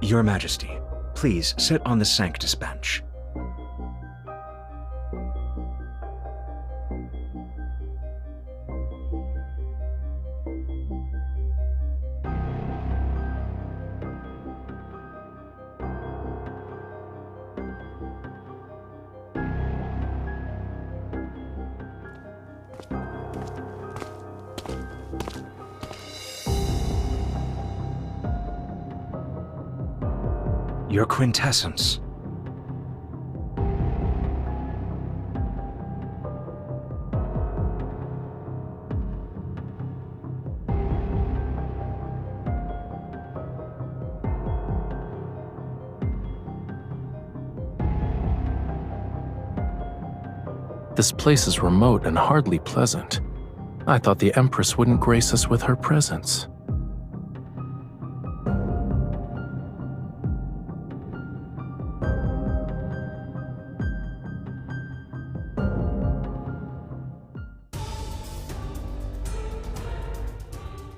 Your Majesty, please sit on the Sanctus bench. Your quintessence. This place is remote and hardly pleasant. I thought the Empress wouldn't grace us with her presence.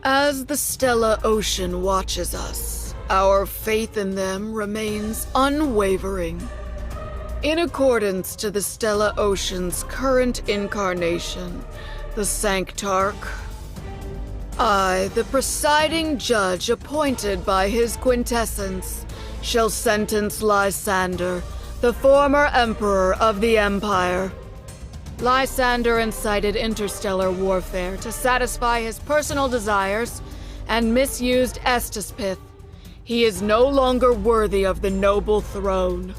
As the Stellar Ocean watches us, our faith in them remains unwavering. In accordance to the Stellar Ocean's current incarnation, the Sanctarch, I, the presiding judge appointed by his quintessence, shall sentence Lysander, the former emperor of the Empire. Lysander incited interstellar warfare to satisfy his personal desires and misused Estispith. He is no longer worthy of the noble throne.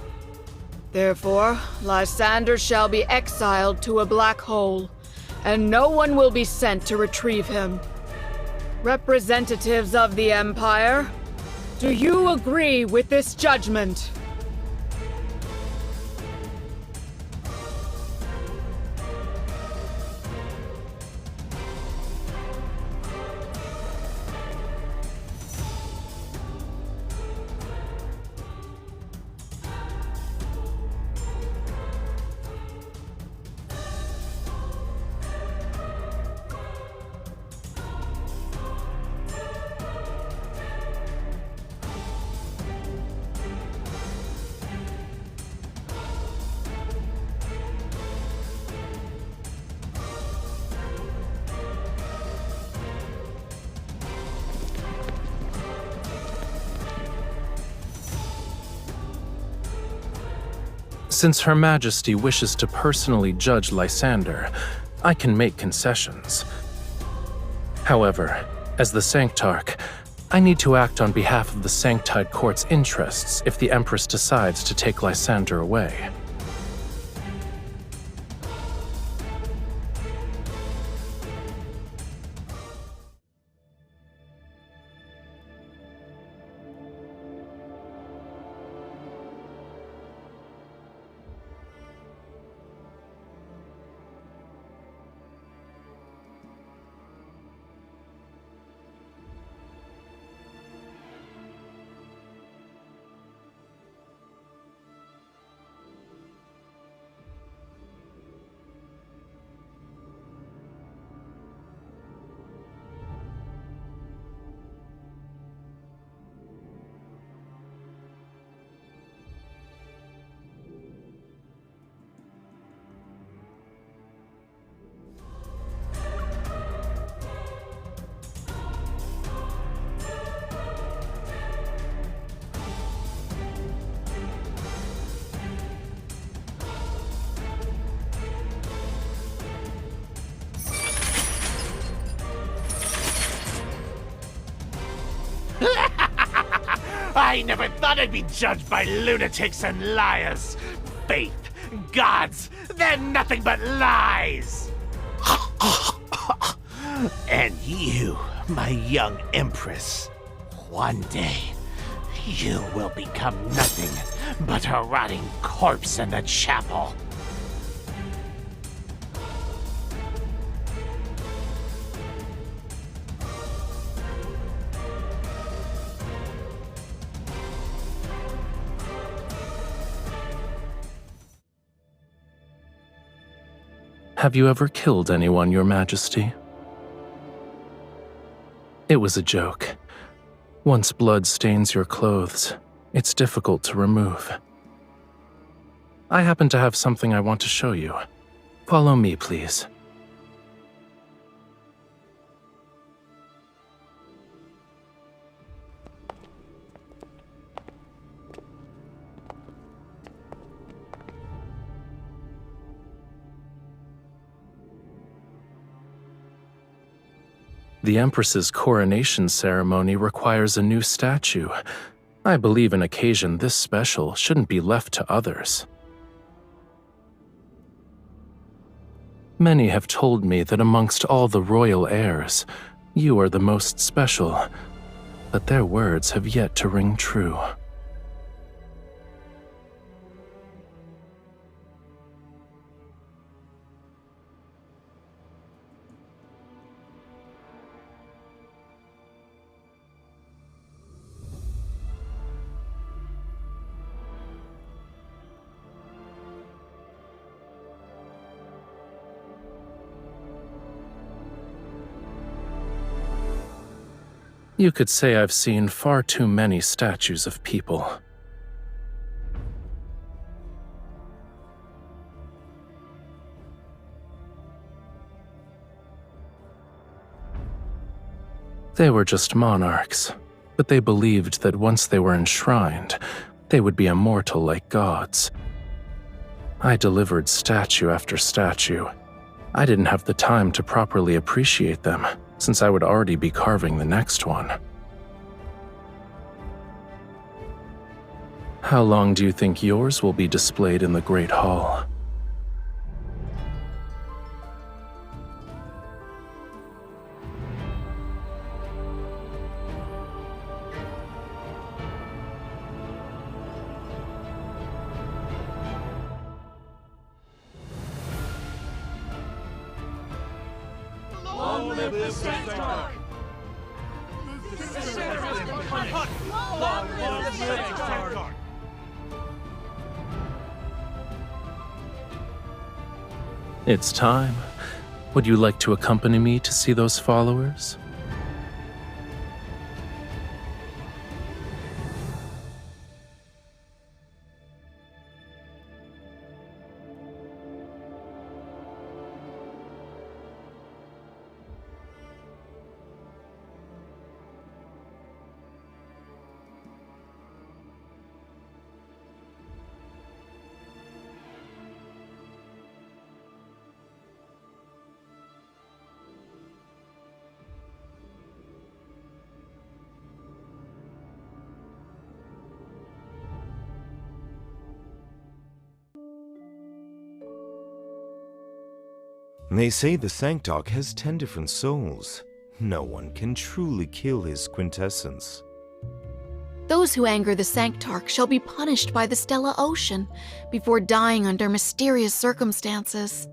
Therefore, Lysander shall be exiled to a black hole, and no one will be sent to retrieve him. Representatives of the Empire, do you agree with this judgment? Since Her Majesty wishes to personally judge Lysander, I can make concessions. However, as the Sanctarch, I need to act on behalf of the Sanctide Court's interests if the Empress decides to take Lysander away. I never thought I'd be judged by lunatics and liars. Faith, gods, they're nothing but lies. And you, my young empress, one day, you will become nothing but a rotting corpse in the chapel. Have you ever killed anyone, Your Majesty? It was a joke. Once blood stains your clothes, It's difficult to remove. I happen to have something I want to show you. Follow me, please. The Empress's coronation ceremony requires a new statue. I believe an occasion this special shouldn't be left to others. Many have told me that amongst all the royal heirs, you are the most special, but their words have yet to ring true. You could say I've seen far too many statues of people. They were just monarchs, but they believed that once they were enshrined, they would be immortal like gods. I delivered statue after statue. I didn't have the time to properly appreciate them, since I would already be carving the next one. How long do you think yours will be displayed in the Great Hall? Long live the Sanctarch! Long live the Sanctarch! It's time. Would you like to accompany me to see those followers? They say the Sanctarch has 10 different souls. No one can truly kill his quintessence. Those who anger the Sanctarch shall be punished by the Stellar Ocean before dying under mysterious circumstances.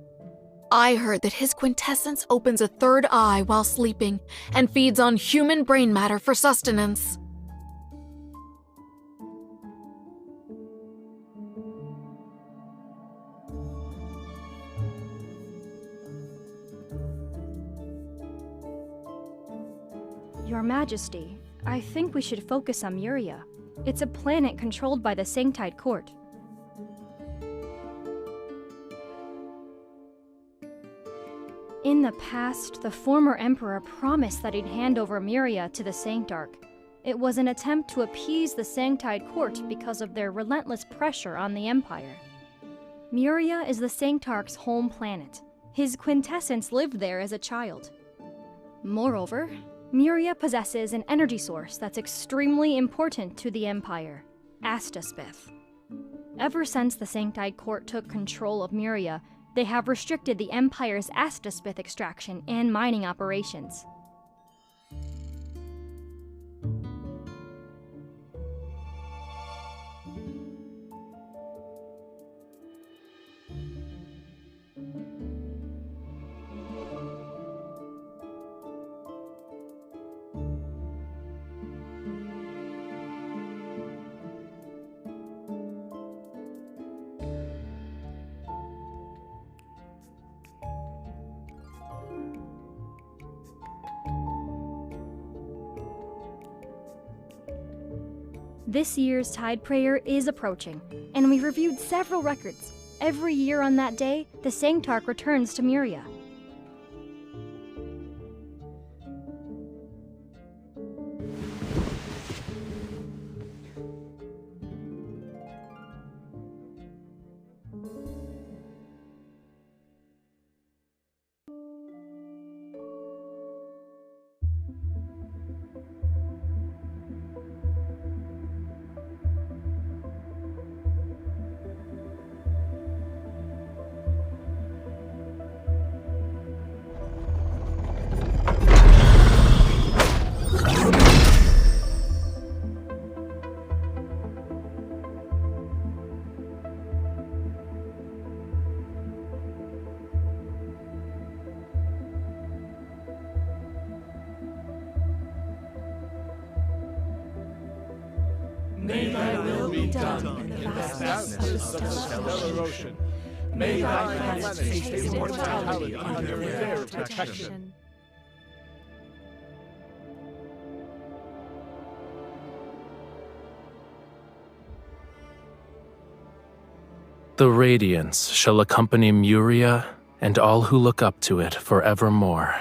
I heard that his quintessence opens a third eye while sleeping and feeds on human brain matter for sustenance. Your Majesty, I think we should focus on Murya. It's a planet controlled by the Sanctide Court. In the past, the former Emperor promised that he'd hand over Murya to the Sanctarch. It was an attempt to appease the Sanctide Court because of their relentless pressure on the Empire. Murya is the Sanctarch's home planet. His quintessence lived there as a child. Moreover, Murya possesses an energy source that's extremely important to the Empire, Astaspith. Ever since the Sanctide Court took control of Murya, they have restricted the Empire's Astaspith extraction and mining operations. This year's Tide Prayer is approaching, and we've reviewed several records. Every year on that day, the Sanctarch returns to Murya. May thy will be done in the vastness of the stellar ocean. May thy planets taste immortality under their protection. The radiance shall accompany Murya and all who look up to it forevermore.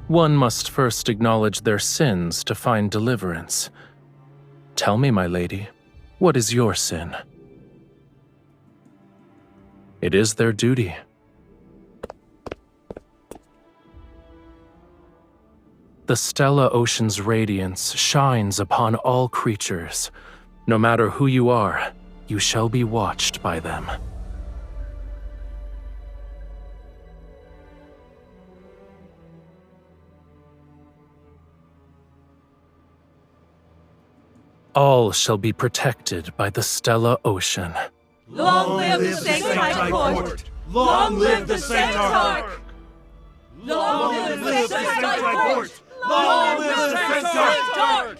One must first acknowledge their sins to find deliverance. Tell me, my lady, what is your sin? It is their duty. The Stella Ocean's radiance shines upon all creatures. No matter who you are, you shall be watched by them. All shall be protected by the Stella Ocean. Long live the Sanctide Court! Long live the Sanctarch! Long live the Sanctide Court! Long live the Sanctarch!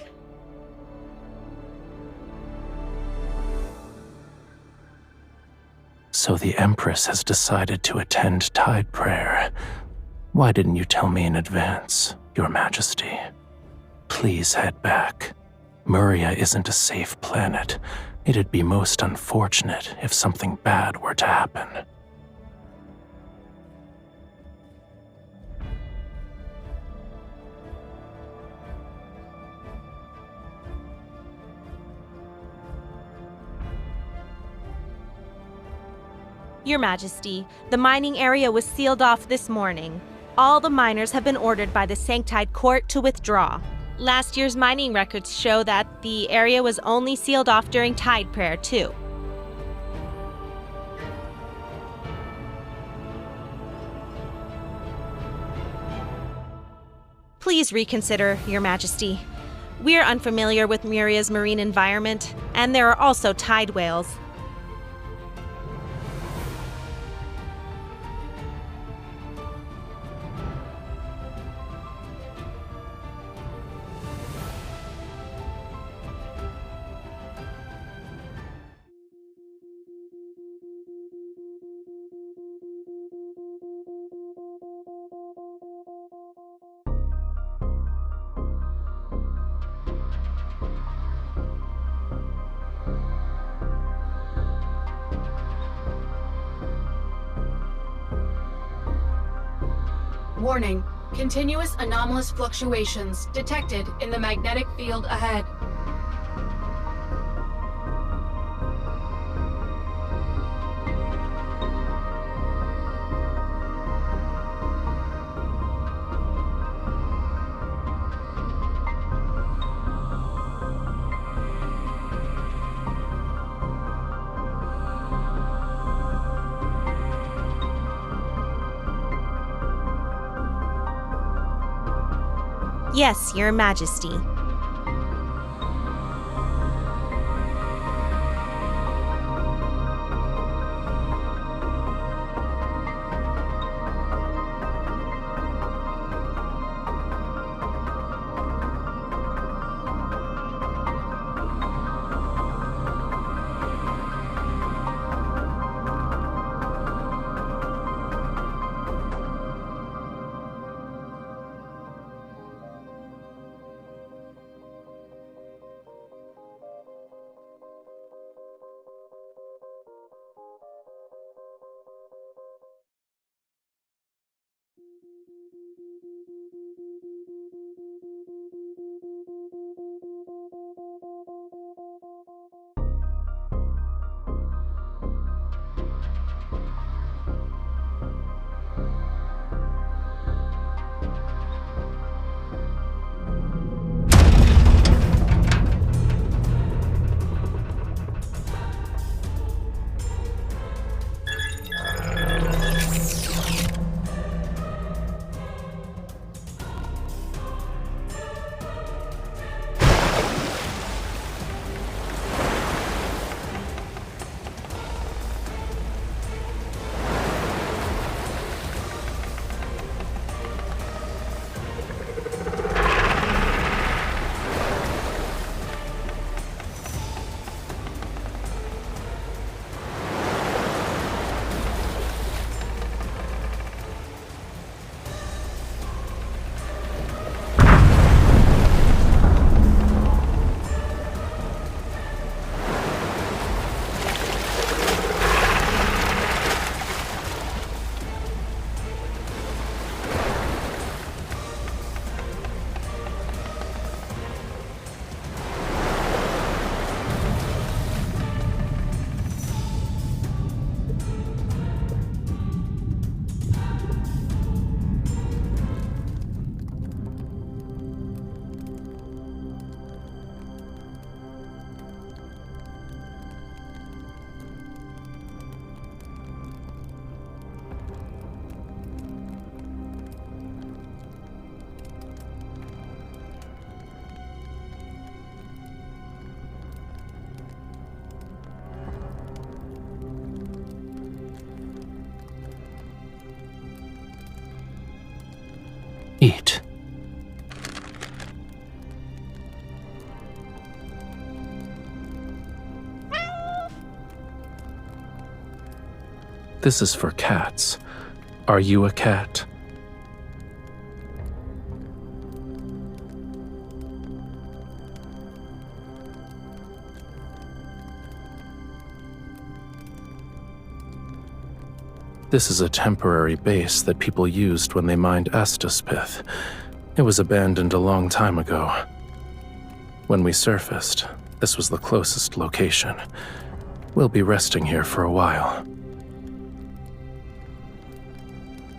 So the Empress has decided to attend Tide Prayer. Why didn't you tell me in advance, Your Majesty? Please head back. Murya isn't a safe planet. It'd be most unfortunate if something bad were to happen. Your Majesty, the mining area was sealed off this morning. All the miners have been ordered by the Sanctide Court to withdraw. Last year's mining records show that the area was only sealed off during Tide Prayer, too. Please reconsider, Your Majesty. We're unfamiliar with Murya's marine environment, and there are also tide whales. Warning. Continuous anomalous fluctuations detected in the magnetic field ahead. Yes, Your Majesty. Eat. This is for cats. Are you a cat? This is a temporary base that people used when they mined Estus pith. It was abandoned a long time ago. When we surfaced, this was the closest location. We'll be resting here for a while.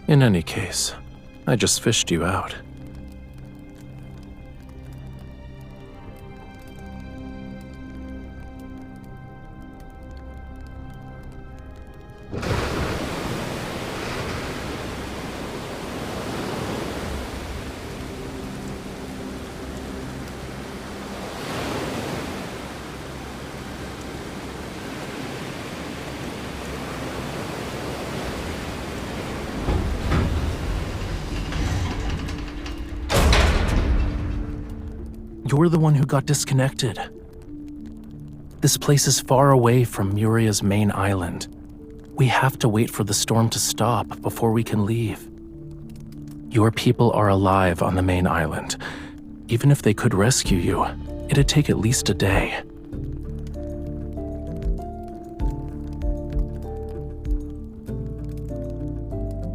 In any case, I just fished you out. You're the one who got disconnected. This place is far away from Murya's main island. We have to wait for the storm to stop before we can leave. Your people are alive on the main island. Even if they could rescue you, it'd take at least a day.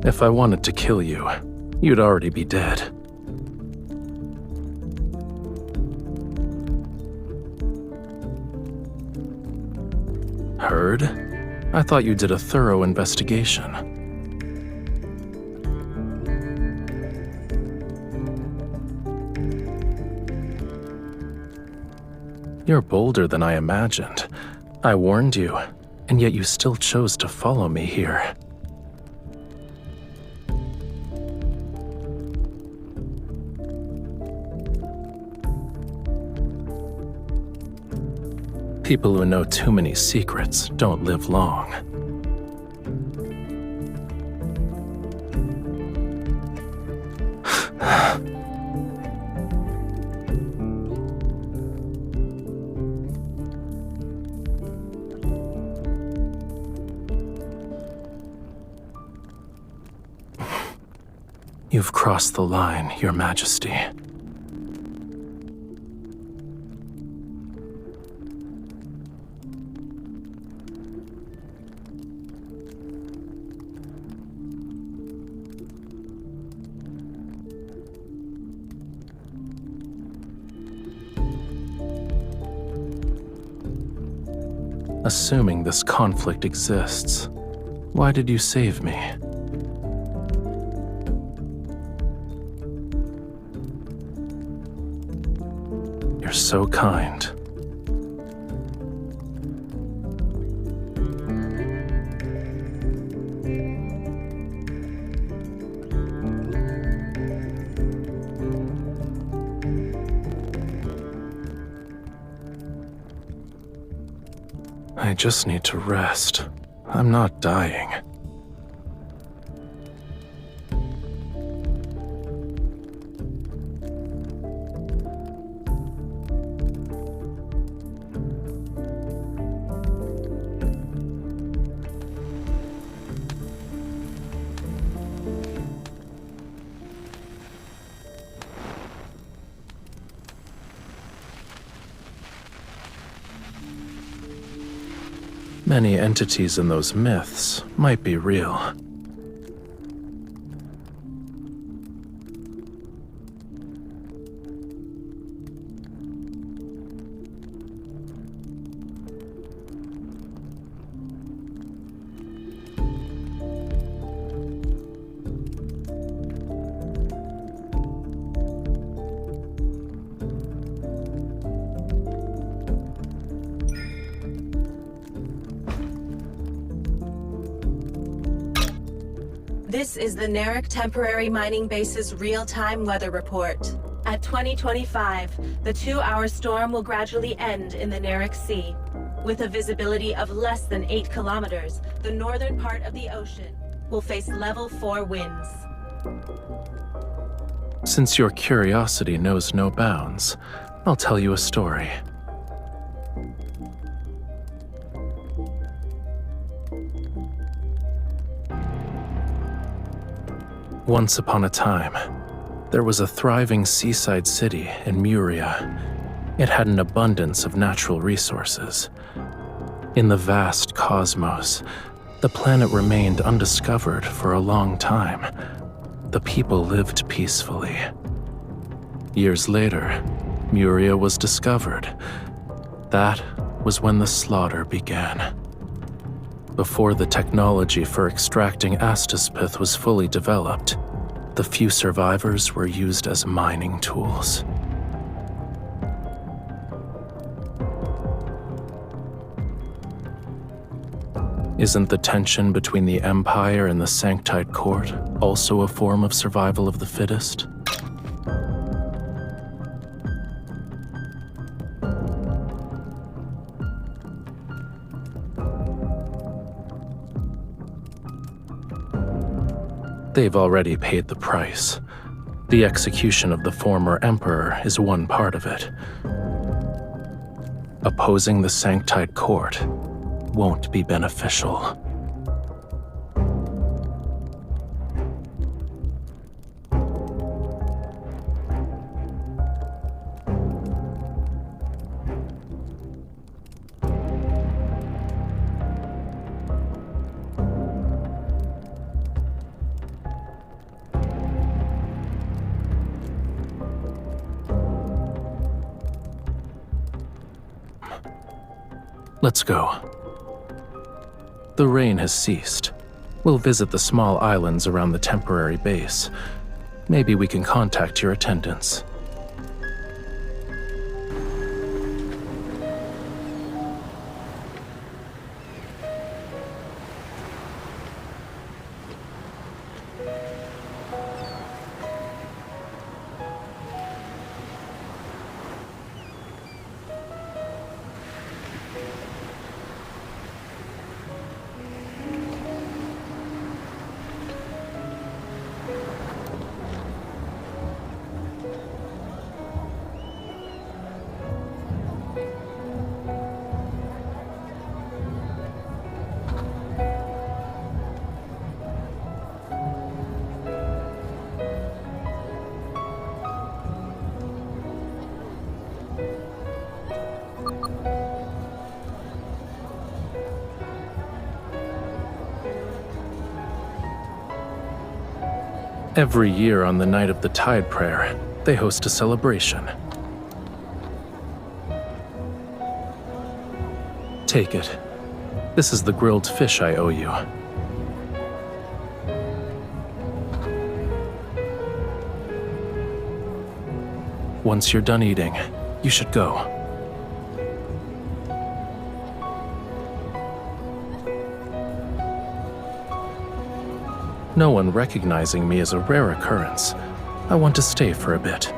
If I wanted to kill you, you'd already be dead. Heard? I thought you did a thorough investigation. You're bolder than I imagined. I warned you, and yet you still chose to follow me here. People who know too many secrets don't live long. You've crossed the line, Your Majesty. Assuming this conflict exists, why did you save me? You're so kind. I just need to rest. I'm not dying. Many entities in those myths might be real. This is the Narek Temporary Mining Base's real-time weather report. At 2025, the 2-hour storm will gradually end in the Narek Sea. With a visibility of less than 8 kilometers, the northern part of the ocean will face level 4 winds. Since your curiosity knows no bounds, I'll tell you a story. Once upon a time, there was a thriving seaside city in Murya. It had an abundance of natural resources. In the vast cosmos, the planet remained undiscovered for a long time. The people lived peacefully. Years later, Murya was discovered. That was when the slaughter began. Before the technology for extracting astaspith was fully developed, the few survivors were used as mining tools. Isn't the tension between the Empire and the Sanktide Court also a form of survival of the fittest? They've already paid the price. The execution of the former emperor is one part of it. Opposing the Sanktide Court won't be beneficial. Let's go. The rain has ceased. We'll visit the small islands around the temporary base. Maybe we can contact your attendants. Every year on the night of the Tide Prayer, they host a celebration. Take it. This is the grilled fish I owe you. Once you're done eating, you should go. No one recognizing me is a rare occurrence. I want to stay for a bit.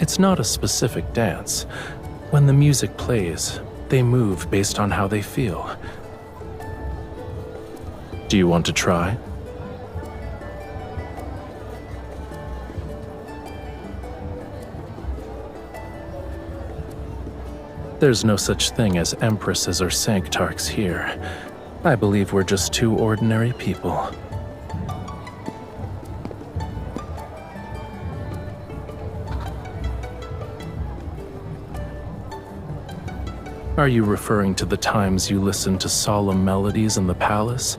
It's not a specific dance. When the music plays, they move based on how they feel. Do you want to try? There's no such thing as empresses or sanctarchs here. I believe we're just two ordinary people. Are you referring to the times you listened to solemn melodies in the palace?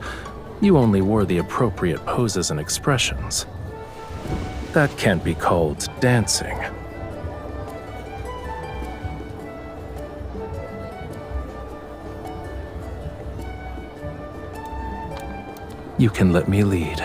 You only wore the appropriate poses and expressions. That can't be called dancing. You can let me lead.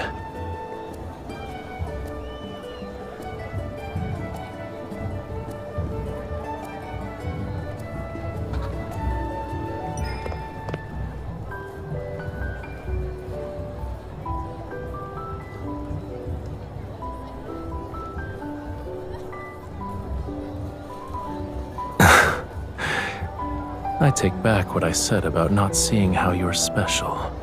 I take back what I said about not seeing how you're special.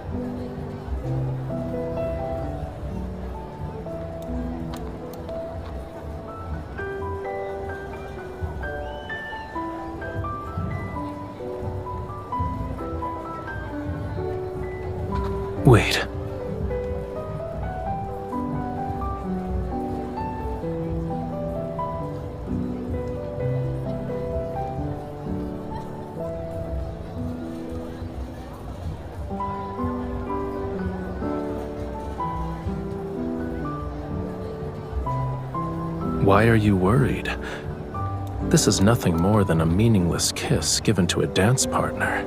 Wait. Why are you worried? This is nothing more than a meaningless kiss given to a dance partner.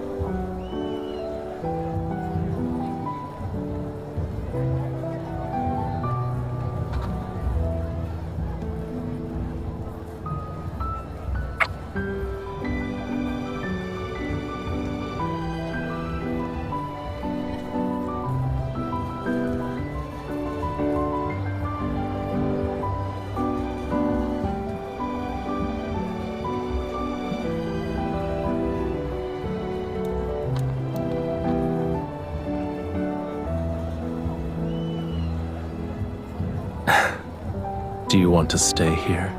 Do you want to stay here?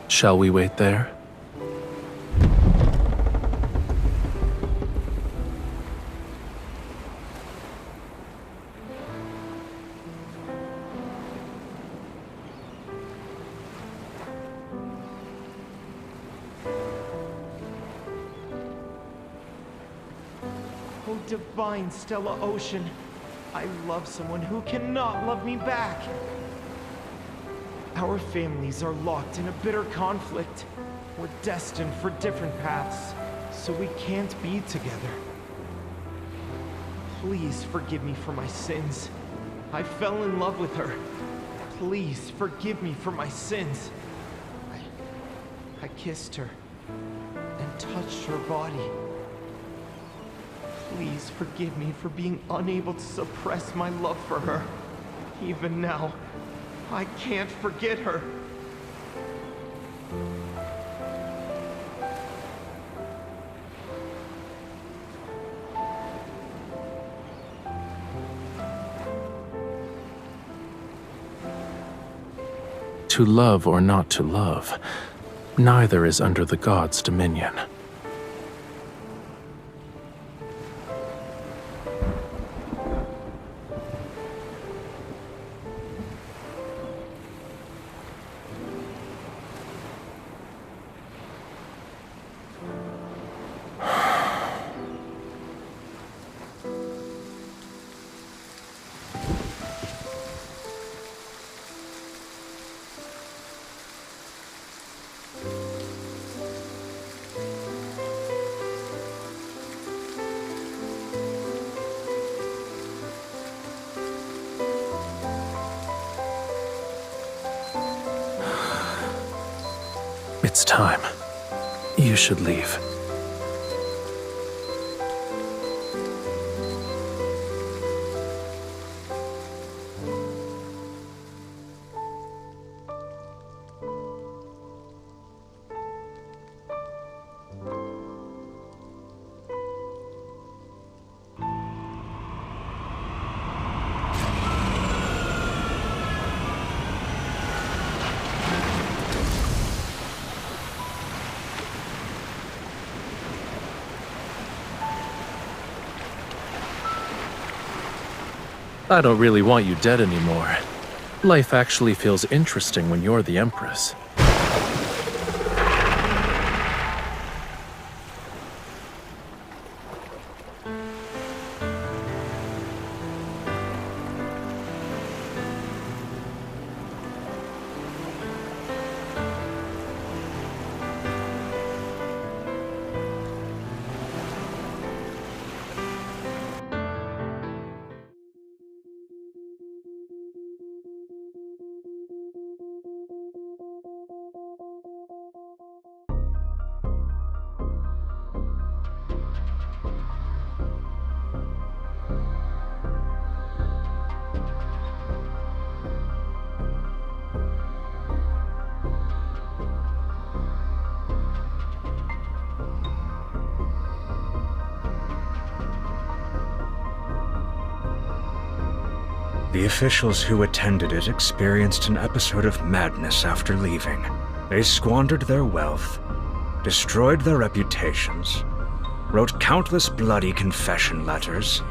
Shall we wait there? Oh, divine Stella Ocean, I love someone who cannot love me back. Our families are locked in a bitter conflict. We're destined for different paths, so we can't be together. Please forgive me for my sins. I fell in love with her. Please forgive me for my sins. I kissed her and touched her body. Please forgive me for being unable to suppress my love for her. Even now, I can't forget her. To love or not to love, neither is under the gods' dominion. It's time. You should leave. I don't really want you dead anymore. Life actually feels interesting when you're the Empress. The officials who attended it experienced an episode of madness after leaving. They squandered their wealth, destroyed their reputations, wrote countless bloody confession letters,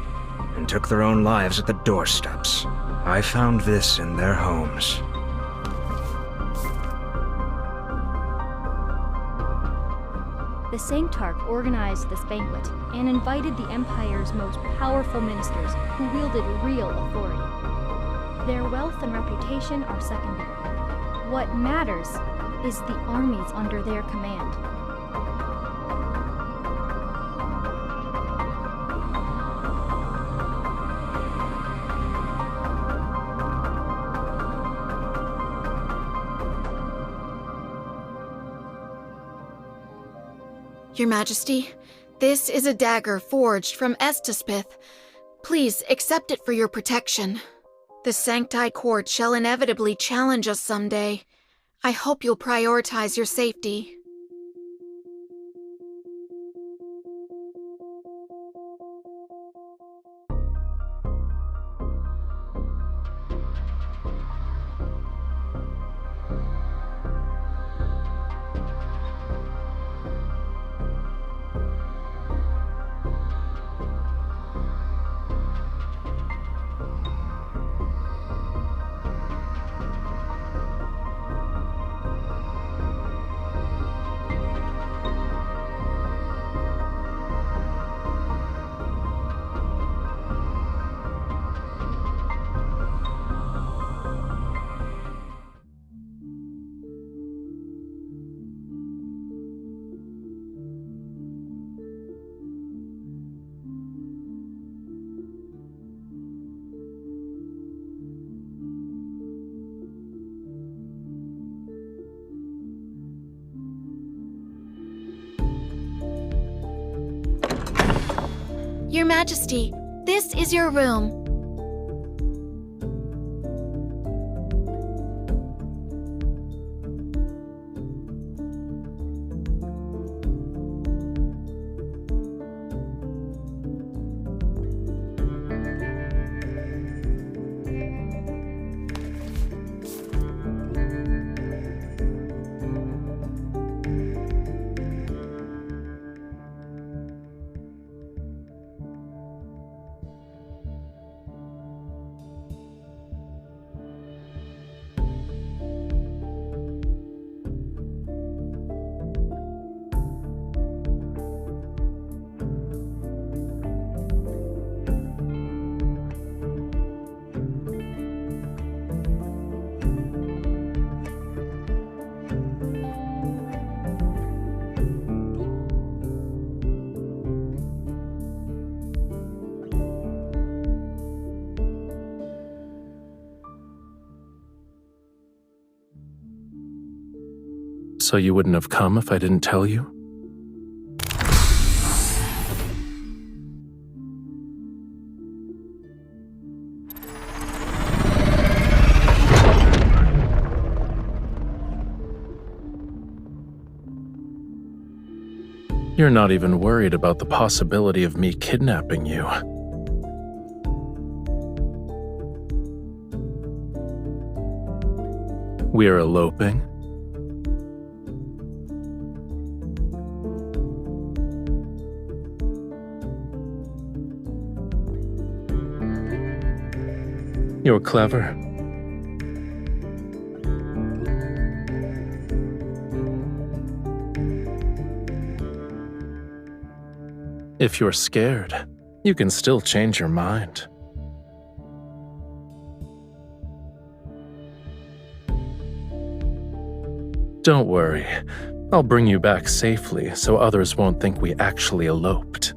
and took their own lives at the doorsteps. I found this in their homes. The Sanctarch organized this banquet and invited the Empire's most powerful ministers who wielded real authority. Their wealth and reputation are secondary. What matters is the armies under their command. Your Majesty, this is a dagger forged from Estispith. Please accept it for your protection. The Sancti Court shall inevitably challenge us someday. I hope you'll prioritize your safety. Your Majesty, this is your room. So you wouldn't have come if I didn't tell you? You're not even worried about the possibility of me kidnapping you. We're eloping. You're clever. If you're scared, you can still change your mind. Don't worry, I'll bring you back safely so others won't think we actually eloped.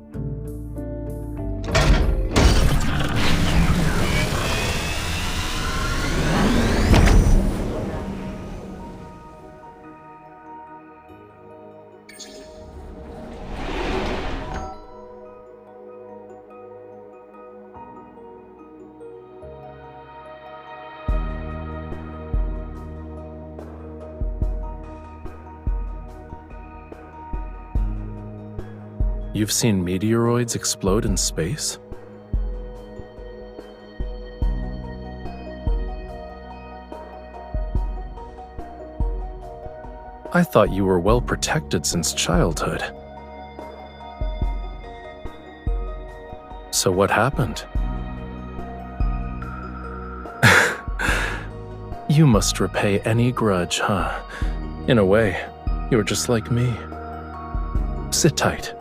You've seen meteoroids explode in space? I thought you were well protected since childhood. So what happened? You must repay any grudge, huh? In a way, you're just like me. Sit tight.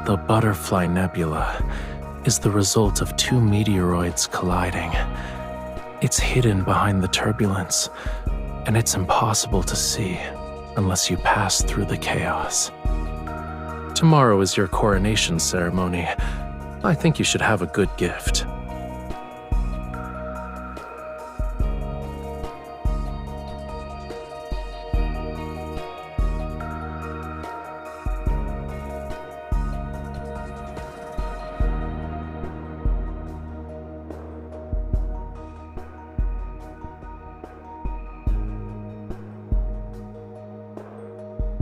The Butterfly Nebula is the result of two meteoroids colliding. It's hidden behind the turbulence, and it's impossible to see unless you pass through the chaos. Tomorrow is your coronation ceremony. I think you should have a good gift.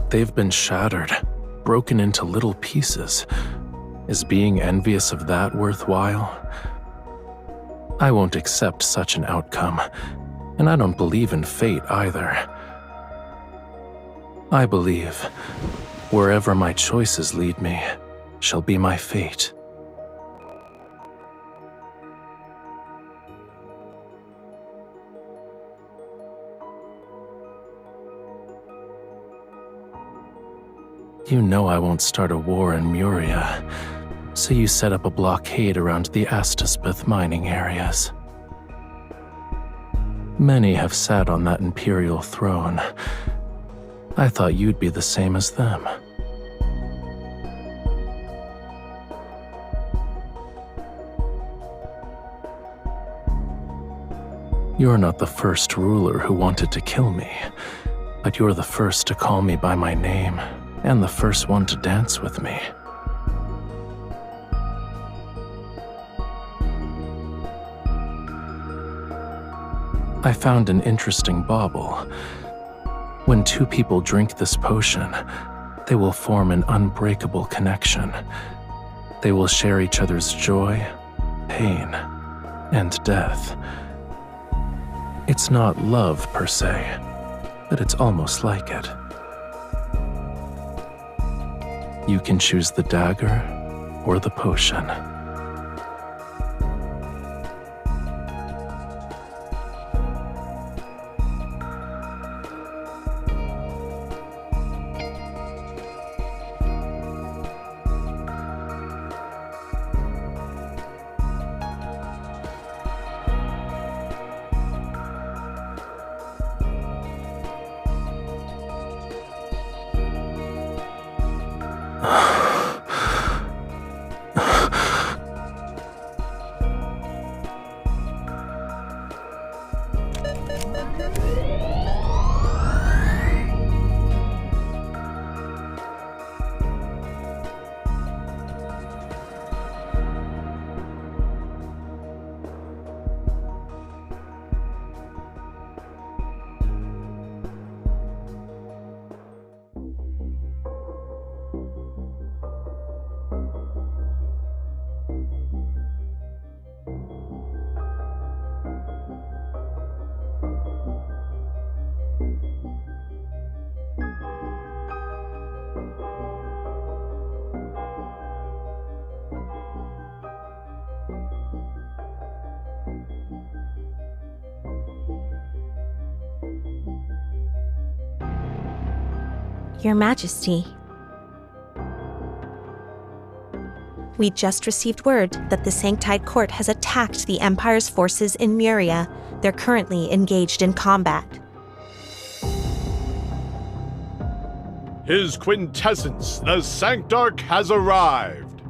They've been shattered, broken into little pieces. Is being envious of that worthwhile? I won't accept such an outcome, and I don't believe in fate either. I believe wherever my choices lead me shall be my fate. You know I won't start a war in Murya, so you set up a blockade around the Astaspith mining areas. Many have sat on that imperial throne. I thought you'd be the same as them. You're not the first ruler who wanted to kill me, but you're the first to call me by my name. And the first one to dance with me. I found an interesting bauble. When two people drink this potion, they will form an unbreakable connection. They will share each other's joy, pain, and death. It's not love per se, but it's almost like it. You can choose the dagger or the potion. Your Majesty. We just received word that the Sanctide Court has attacked the Empire's forces in Murya. They're currently engaged in combat. His quintessence, the Sanctarch, has arrived.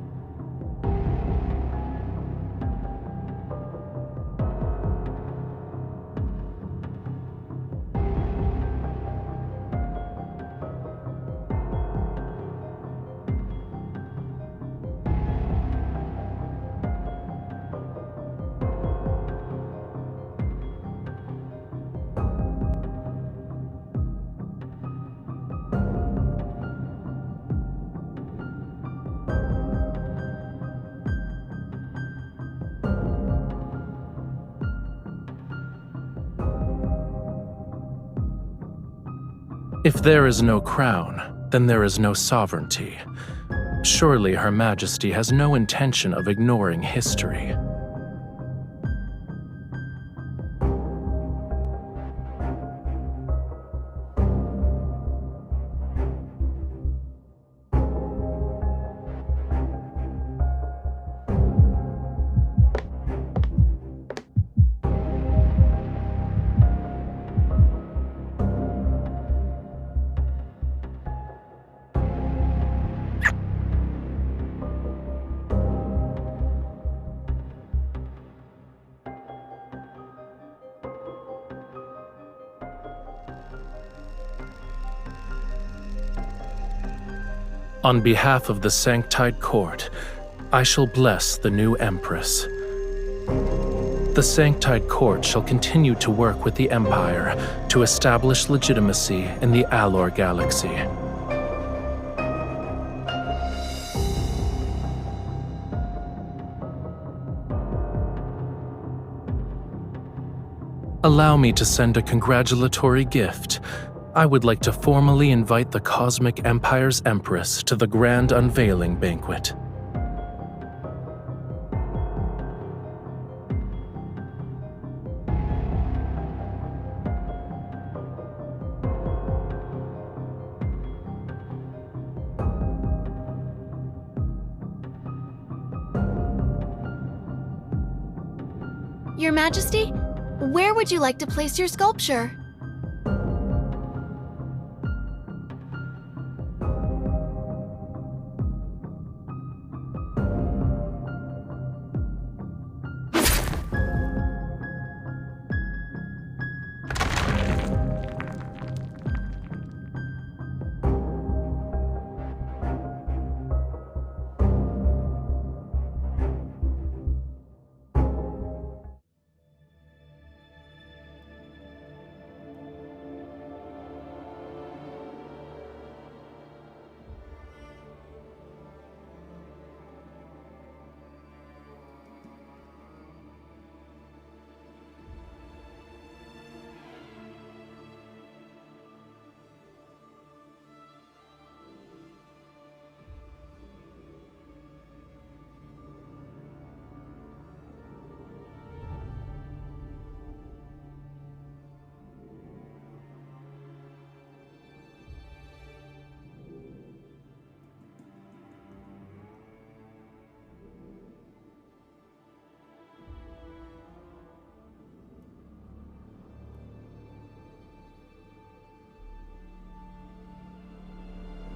If there is no crown, then there is no sovereignty. Surely Her Majesty has no intention of ignoring history. On behalf of the Sanktide Court, I shall bless the new Empress. The Sanktide Court shall continue to work with the Empire to establish legitimacy in the Alor Galaxy. Allow me to send a congratulatory gift. I would like to formally invite the Cosmic Empire's Empress to the Grand Unveiling Banquet. Your Majesty, where would you like to place your sculpture?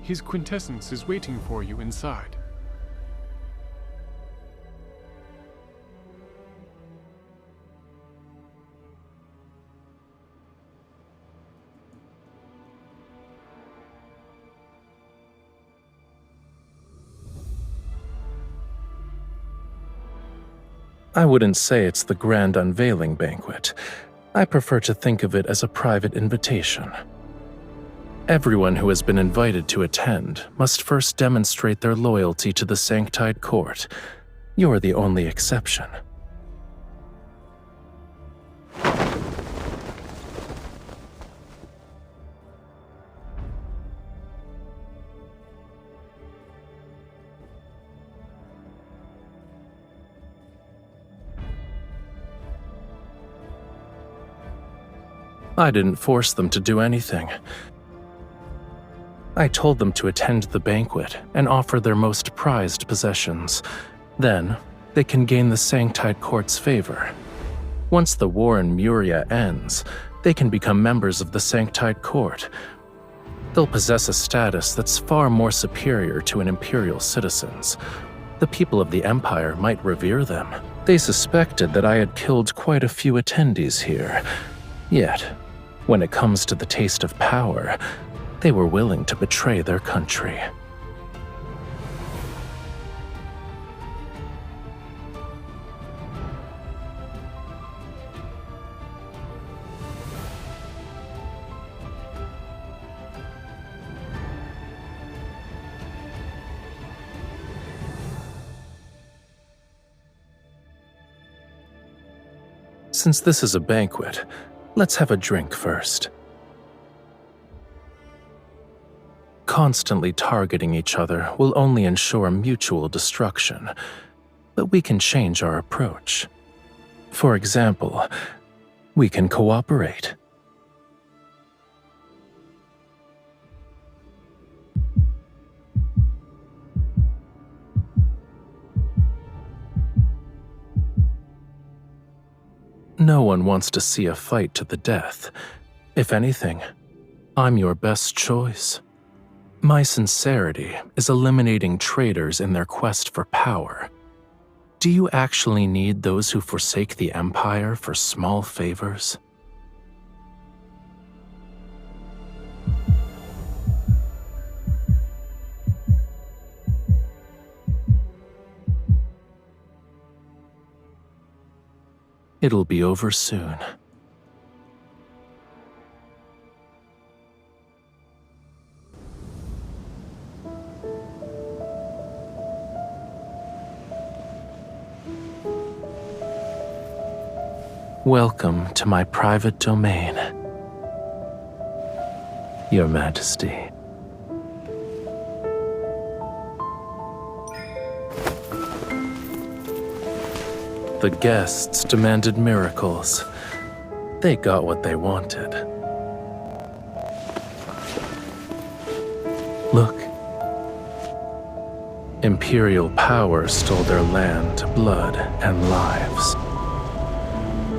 His quintessence is waiting for you inside. I wouldn't say it's the Grand Unveiling Banquet. I prefer to think of it as a private invitation. Everyone who has been invited to attend must first demonstrate their loyalty to the Sanktide Court. You're the only exception. I didn't force them to do anything. I told them to attend the banquet and offer their most prized possessions. Then, they can gain the Sanktide Court's favor. Once the war in Murya ends, they can become members of the Sanktide Court. They'll possess a status that's far more superior to an imperial citizen's. The people of the Empire might revere them. They suspected that I had killed quite a few attendees here. Yet, when it comes to the taste of power, they were willing to betray their country. Since this is a banquet, let's have a drink first. Constantly targeting each other will only ensure mutual destruction, but we can change our approach. For example, we can cooperate. No one wants to see a fight to the death. If anything, I'm your best choice. My sincerity is eliminating traitors in their quest for power. Do you actually need those who forsake the Empire for small favors? It'll be over soon. Welcome to my private domain, Your Majesty. The guests demanded miracles. They got what they wanted. Look. Imperial power stole their land, blood, and lives.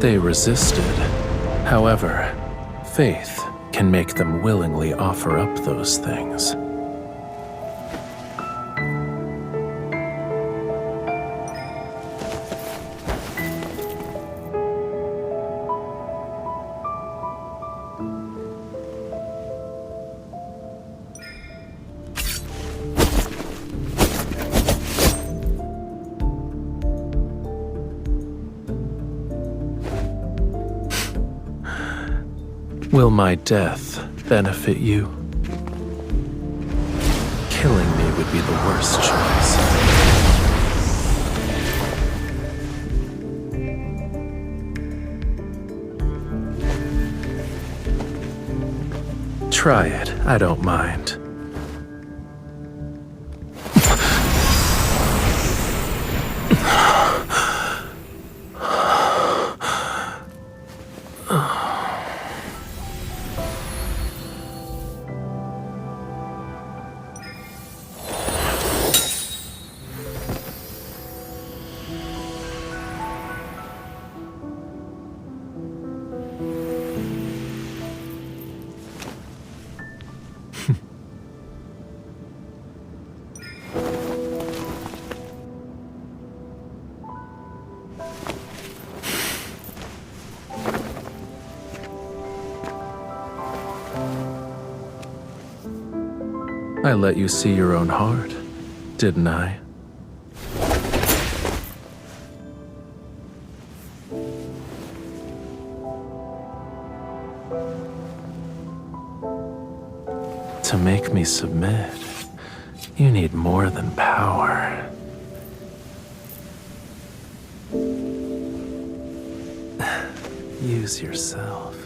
They resisted. However, faith can make them willingly offer up those things. Will my death benefit you? Killing me would be the worst choice. Try it, I don't mind. I let you see your own heart, didn't I? To make me submit, you need more than power. Use yourself.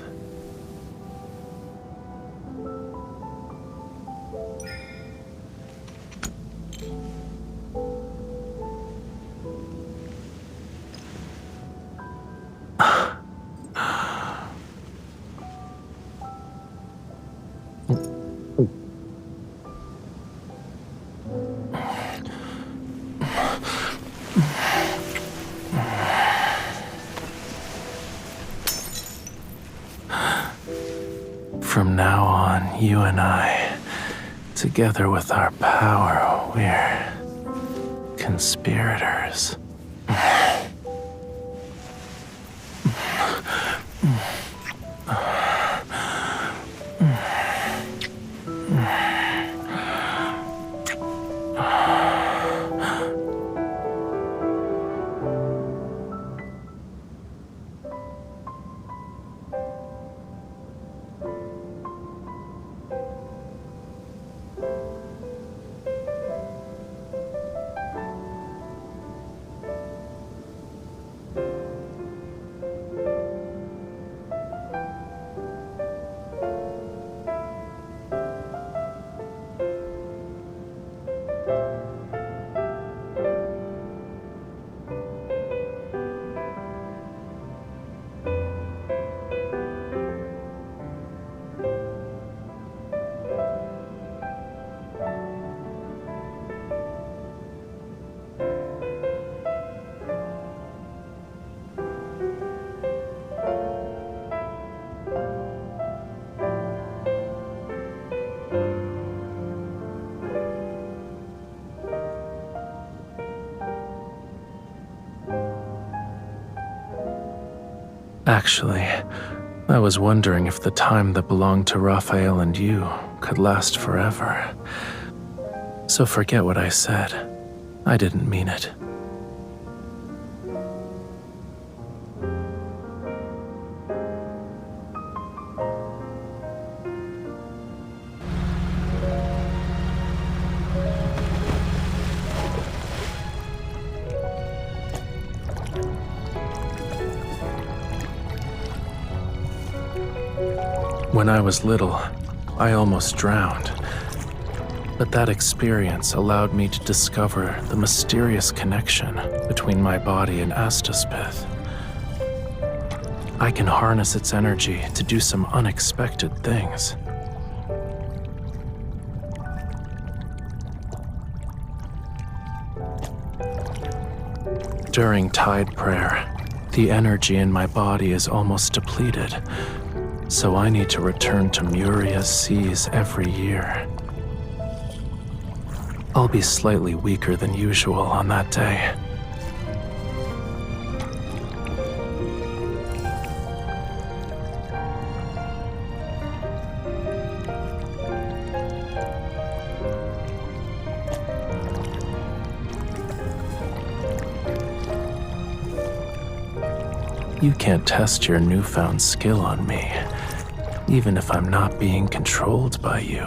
From now on, you and I, together with our power, we're conspirators. Actually, I was wondering if the time that belonged to Rafayel and you could last forever. So forget what I said. I didn't mean it. When I was little, I almost drowned. But that experience allowed me to discover the mysterious connection between my body and Astaspith. I can harness its energy to do some unexpected things. During Tide Prayer, the energy in my body is almost depleted, so I need to return to Murya's seas every year. I'll be slightly weaker than usual on that day. You can't test your newfound skill on me, even if I'm not being controlled by you.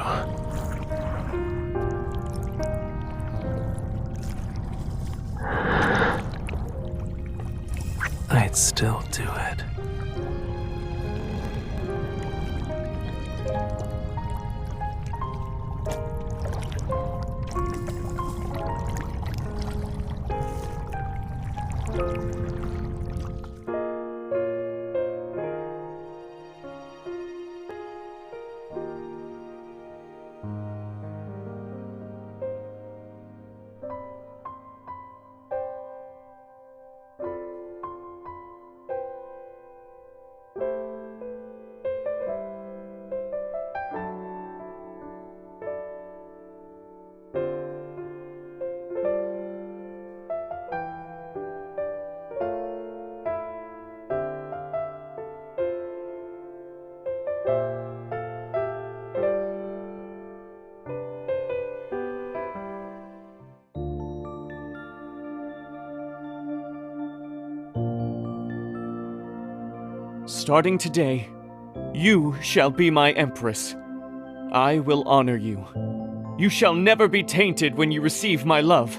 I'd still do it. Starting today, you shall be my empress. I will honor you. You shall never be tainted when you receive my love.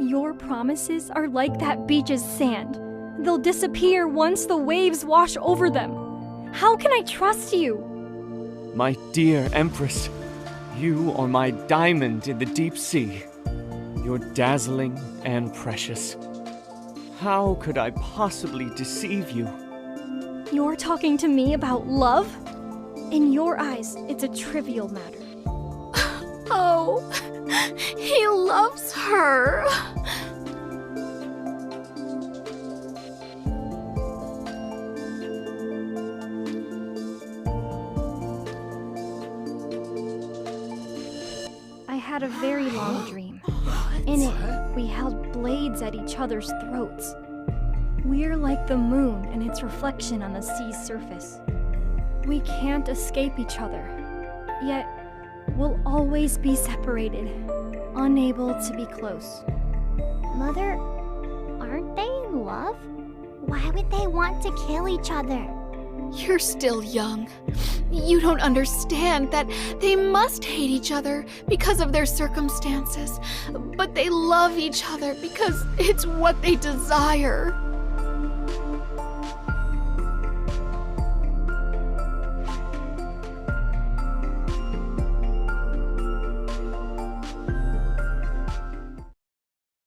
Your promises are like that beach's sand. They'll disappear once the waves wash over them. How can I trust you? My dear empress, you are my diamond in the deep sea. You're dazzling and precious. How could I possibly deceive you? You're talking to me about love? In your eyes, it's a trivial matter. Oh, he loves her. I had a very long dream. In it, we held blades at each other's throats. We're like the moon and its reflection on the sea's surface. We can't escape each other, yet we'll always be separated, unable to be close. Mother, aren't they in love? Why would they want to kill each other? You're still young. You don't understand that they must hate each other because of their circumstances, but they love each other because it's what they desire.